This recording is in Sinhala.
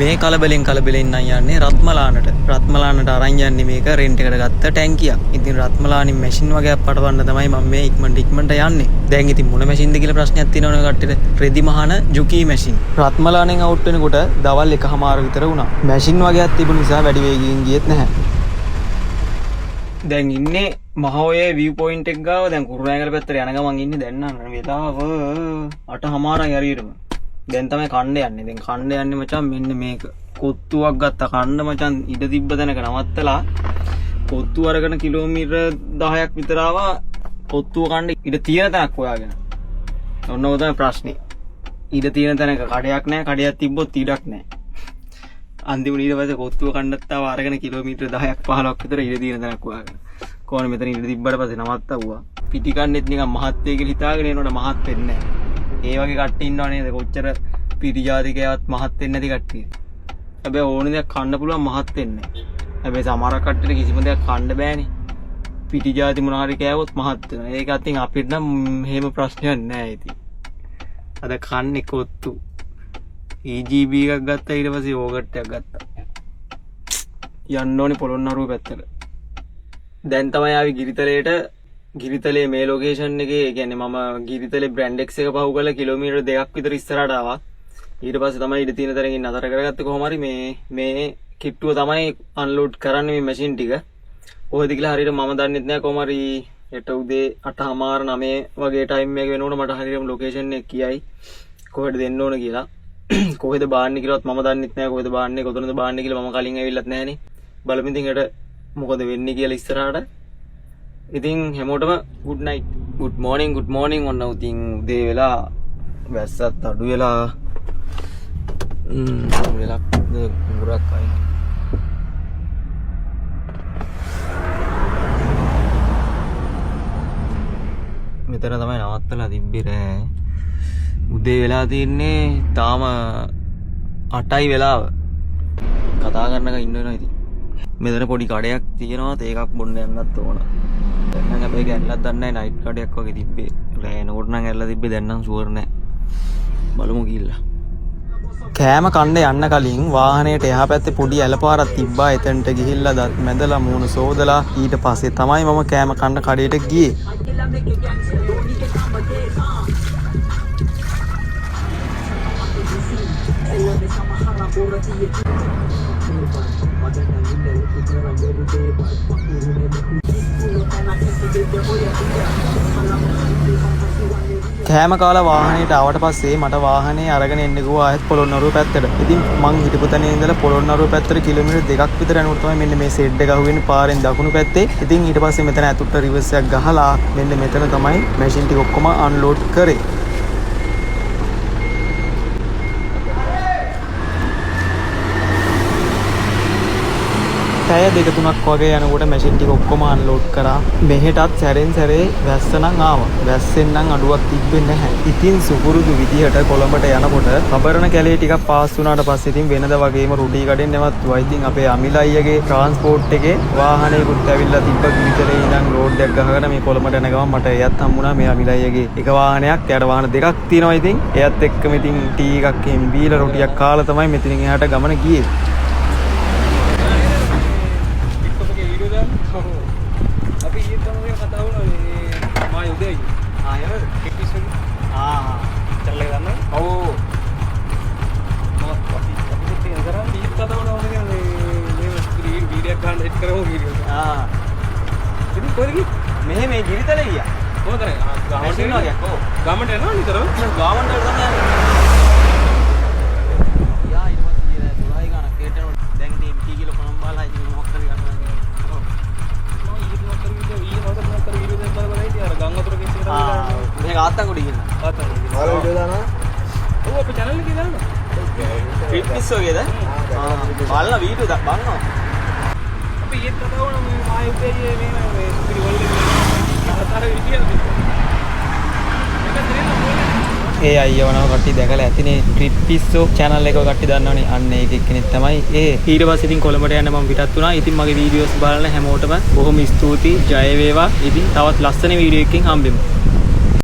මේ කලබලෙන් නම් යන්නේ රත්මලානට. රත්මලානට අරන් යන්නේ මේක රෙන්ට් එකට ගත්ත ටැංකියක්. ඉතින් රත්මලානින් මැෂින් වගේක් පටවන්න තමයි මම මේ ඉක්මනට යන්නේ. දැන් ඉතින් මොන මැෂින්ද කියලා ප්‍රශ්නයක් තියෙනවනේ කට්ටියට. රෙදි මහන ජුකී මැෂින්. රත්මලානෙන් අවුට් වෙනකොට දවල් 1:00 විතර වුණා. මැෂින් වගේක් තිබුණ නිසා වැඩි වේගයෙන් ගියෙත් නැහැ. දැන් ඉන්නේ මහෝයේ view point එක ගාව. දැන් කුරුණෑගල පැත්තට යන ගමන් ඉන්නේ. දැන් නම් වෙලාව 8:00යි හරියටම. දැන් තමයි කණ්ඩ යන්නේ. දැන් කණ්ඩ යන්නේ මචං මෙන්න මේක. කොත්තුවක් ගත්ත කණ්ඩ මචං ඉඩ තිබ්බ තැනක නවත්තලා කොත්තු අරගෙන කිලෝමීටර් 10ක් විතර ආවා. කොත්තුව කණ්ඩ ඉඩ තියෙන තැනක් හොයාගෙන. ඔන්න ඔය තමයි ප්‍රශ්නේ. ඉඩ තියෙන තැනක කඩයක් නැහැ. කඩයක් තිබ්බොත් ඉඩක් නැහැ. අන්තිමට ඊට පස්සේ කොත්තුව කණ්ඩත් ආව අරගෙන කිලෝමීටර් 10ක් 15ක් විතර ඉඩ තියෙන තැනක් හොයාගෙන. කොහොම මෙතන ඉඩ තිබ්බට පස්සේ නවත්තවුවා. පිටි කන්නේත් නිකන් මහත් වෙයි කියලා හිතාගෙන එනකොට මහත් වෙන්නේ නැහැ. ඒ වගේ කට්ටිය ඉන්නව නේද? කොච්චර පිටි ජාතිකයවත් මහත් වෙන්නේ නැති කට්ටිය. හැබැයි ඕන දෙයක් කන්න පුළුවන් මහත් වෙන්නේ නැහැ. හැබැයි සමහර කට්ටියට කිසිම දෙයක් කන්න බෑනේ. පිටි ජාති මොනවා හරි කෑවොත් මහත් වෙනවා. ඒක අතින් අපිට නම් එහෙම ප්‍රශ්නයක් නැහැ ඉතින්. අද කන්නේ කොත්තු. EGB එකක් ගත්තා ඊට පස්සේ යෝගට් එකක් ගත්තා. යන්න ඕනේ පොළොන්නරුව පැත්තට. දැන් තමයි ආවි ගිරිතලේට. ගිරිතලේ මේ ලොකේෂන් එකේ ඒ කියන්නේ මම ගිරිතලේ බ්‍රෑන්ඩ් X එක පහු කරලා කිලෝමීටර් 2ක් විතර ඉස්සරහට ආවා. ඊට පස්සේ තමයි ඉඳ තියෙන තරකින් නතර කරගත්තේ කොහොම හරි මේ කිට්ටුව තමයි අන්ලෝඩ් කරන්නේ මේ මැෂින් ටික. කොහෙද කියලා හරියට මම දන්නෙත් නෑ කොහොම හරි හෙට උදේ 8:00 9 වගේ ටයිම් එක වෙනකොට මට හරියටම ලොකේෂන් එක කියයි කොහෙද දෙන්න ඕන කියලා. කොහෙද බාන්නේ කියලාත් මම දන්නෙත් නෑ කොහෙද බාන්නේ කොතනද බාන්නේ කියලා මම කලින් ඇවිල්ලත් නෑනේ. බලමු ඉතින් හෙට මොකද වෙන්නේ කියලා ඉස්සරහට. ඉතින් හැමෝටම good night. good morning ඔන්න උතින් උදේ වෙලා වැස්සත් අඩු වෙලා වෙලක් කුඹුරක් අයින්. මෙතන තමයි නවත්තලා තිබ්බේ රෑ. උදේ වෙලා තින්නේ තාම 8යි වෙලාව. කතා කරනක ඉන්න වෙනවා ඉතින්. මෙතන පොඩි කඩයක් තියෙනවා තේකක් බොන්න යන්නත් ඕන. දැන් නම් හැබැයි ගැල්ලක් දන්නේ නැහැ. නයිට් කඩයක් වගේ තිබ්බේ. රෑ නෝඩ් නම් ඇරලා තිබ්බේ. දැන් නම් ෂුවර් නැහැ. බලමු ගිහිල්ලා. කෑම කන්න යන්න කලින් වාහනේට එහා පැත්තේ පොඩි ඇලපාරක් තිබ්බා. එතනට ගිහිල්ලා දත් මැදලා මූණ සෝදලා ඊට පස්සේ තමයි මම කෑම කන්න කඩේට ගියේ. කෑම කාලා වාහනේට ආවට පස්සේ මට වාහනේ අරගෙන එන්න ගියා ආයෙත් පොළොන්නරුව පැත්තට. ඉතින් මං හිටපු තැනේ ඉඳලා පොළොන්නරුව පැත්තට කිලෝමීටර් 2ක් විතර යනකොට තමයි මෙන්න මේ සෙඩ් එක අහුවෙන්නේ පාරෙන් දකුණු පැත්තේ. ඉතින් ඊට පස්සේ මෙතන ඇතුළට රිවර්ස් එකක් ගහලා මෙන්න මෙතන තමයි මැෂින් ටික ඔක්කොම අන්ලෝඩ් කරේ. පැය 2-3ක් වගේ යනකොට මැෂින් ටික ඔක්කොම අන්ලෝඩ් කරා. මෙහෙටත් සැරෙන් සැරේ වැස්ස නම් ආවා. වැස්සෙන් නම් අඩුවක් තිබ්බේ නැහැ. ඉතින් සුපුරුදු විදිහට කොළඹට යනකොට කබරණ කැලේ ටිකක් පාස් වුණාට පස්සේ ඉතින් වෙනද වගේම රුඩි කඩෙන් නැවතුවා. ඉතින් අපේ අමිල අයියගේ ට්‍රාන්ස්පෝර්ට් එකේ වාහනයකුත් ඇවිල්ලා තිබ්බ ගිරිතලේ ඉඳන් ලෝඩ් එකක් ගහගෙන මේ කොළඹට යන ගමන් මට එයත් හම්බුණා. මේ අමිල අයියගේ එක වාහනයක්. එයාට වාහන දෙකක් තියෙනවා. ඉතින් එයත් එක්කම ඉතින් ටී එකක් එහෙම බීලා රොටියක් කාලා තමයි මෙතනින් එහාට ගමන ගියේ. මෙහෙ මේ ගිරිතලේ ගියා. කොහොමද ගාමන්ට එනවා? ගාමන්ට එනවා නිතරම. ගාමන්ට එනවා තමයි. යා ඊට පස්සේ 12 ගානක් කේටනොත් දැන් ඉතින් කීකිලෝ කොනම් බාලා ඉතින් මොකක් කරි ගන්නවා. ඔව්. මම ඊට මොකද වීඩියෝ දැන් බලලා ඉතින් අර ගම් වතුර කෙස් එකට ආවා. මේ ආත්තන් ගොඩ ගිහින්. ආත්තන් ගොඩ. ඔයාලා වීඩියෝ දානවා? ඔව් අපේ channel එකේ දානවා. ෆිට්නස් වගේද? බලලා වීඩියෝ බලනවා. අපි ඊට කතාවන මේ ආයුධයේ මේ ඒ අයියවනව කට්ටිය දැකලා ඇතිනේ ට්‍රිප් පිස්සෝ channel එක කට්ටිය දන්නවනේ අන්න ඒක එක්කෙනෙක් තමයි ඒ ඊට පස්සේ ඉතින් කොළඹට යන්න මම පිටත් වුණා. ඉතින් මගේ වීඩියෝස් බලන හැමෝටම බොහොම ස්තුතියි. ජය වේවා. ඉතින් තවත් ලස්සන වීඩියෝ එකකින් හම්බෙමු.